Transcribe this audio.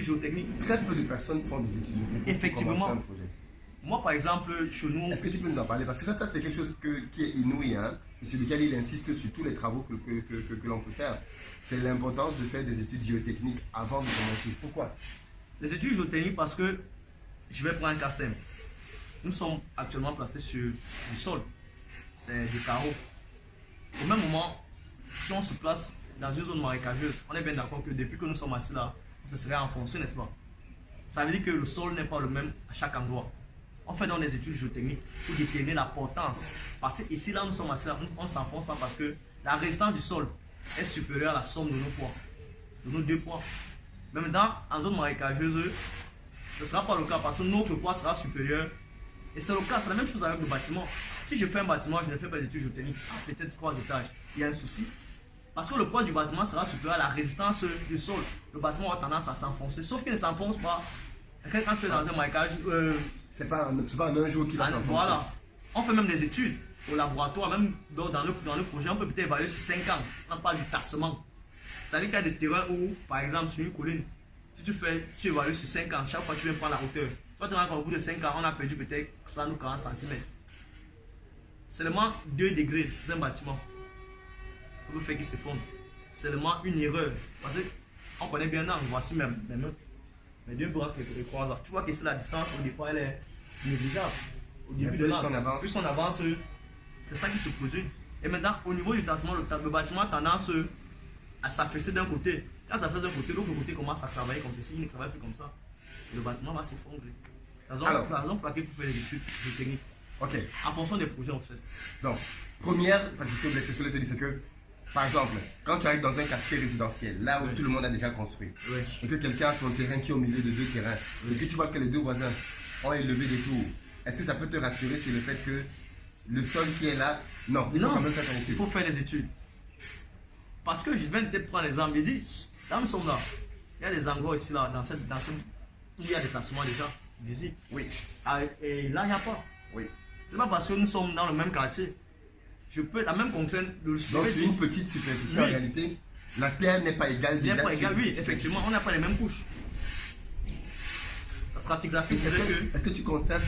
géotechniques. Très peu de personnes font des études géotechniques. Effectivement. Moi, par exemple, chez nous... Est-ce que tu peux nous en parler? Parce que ça c'est quelque chose qui est inouï, hein, et sur lequel il insiste sur tous les travaux que l'on peut faire. C'est l'importance de faire des études géotechniques avant de commencer. Pourquoi? Les études géotechniques, parce que je vais prendre un cas simple. Nous sommes actuellement placés sur du sol. C'est des carreaux. Au même moment, si on se place dans une zone marécageuse, on est bien d'accord que depuis que nous sommes assis là, on se serait enfoncé, n'est-ce pas? Ça veut dire que le sol n'est pas le même à chaque endroit. On fait donc des études géotechniques pour déterminer la portance. Parce que ici, là, nous sommes assis là, on ne s'enfonce pas parce que la résistance du sol est supérieure à la somme de nos poids, de nos deux poids. Mais maintenant, en zone marécageuse, ce ne sera pas le cas parce que notre poids sera supérieur. Et c'est le cas, c'est la même chose avec le bâtiment. Si je fais un bâtiment, je ne fais pas d'études géotechniques, peut-être 3 étages, il y a un souci. Parce que le poids du bâtiment sera supérieur à la résistance du sol. Le bâtiment aura tendance à s'enfoncer, sauf qu'il ne s'enfonce pas. Quand tu es dans un marécage, c'est pas un jour qui va s'enfoncer. Voilà. On fait même des études au laboratoire, même dans le projet, on peut peut-être évaluer sur 5 ans. On parle du tassement. Ça veut dire qu'il y a des terrains où, par exemple, sur une colline, si tu évalues sur 5 ans, chaque fois que tu viens prendre la hauteur, toi tu vois qu'au bout de 5 ans, on a perdu peut-être 60 ou 40 cm. Seulement 2 degrés, c'est un bâtiment. Pour le fait qu'il s'effondre. Seulement une erreur. Parce qu'on connaît bien l'angle, voici même les meutes. Mais deux bras qui croisent là. Tu vois que ici la distance au départ elle est négligeable. Au début de l'angle, plus on avance, c'est ça qui se produit. Et maintenant, au niveau du tassement, le bâtiment a tendance à s'affaisser d'un côté. Quand ça fait d'un côté, l'autre côté commence à travailler comme ceci, il ne travaille plus comme ça. Et le bâtiment va s'effondrer. La raison pour laquelle il faut faire des études géotechniques. Ok. En fonction des projets en fait. Donc, première question que je voulais te dire, c'est que, par exemple, quand tu arrives dans un quartier résidentiel, là où tout le monde a déjà construit, et que quelqu'un a son terrain qui est au milieu de 2 terrains, et que tu vois que les 2 voisins ont élevé des tours, est-ce que ça peut te rassurer sur le fait que le sol qui est là, non, il faut faire des études. Parce que je viens de te prendre l'exemple, je dis, là nous sommes là, il y a des endroits ici, là, où il y a des tassements déjà visibles. Oui. Et là, il n'y a pas. Oui. C'est pas parce que nous sommes dans le même quartier. Je peux la même contrainte de le suivre. Donc, c'est une petite superficie en réalité. La terre n'est pas égale. N'est pas égale, oui, effectivement, on n'a pas les mêmes couches. La stratigraphie, c'est que. Est-ce que tu constates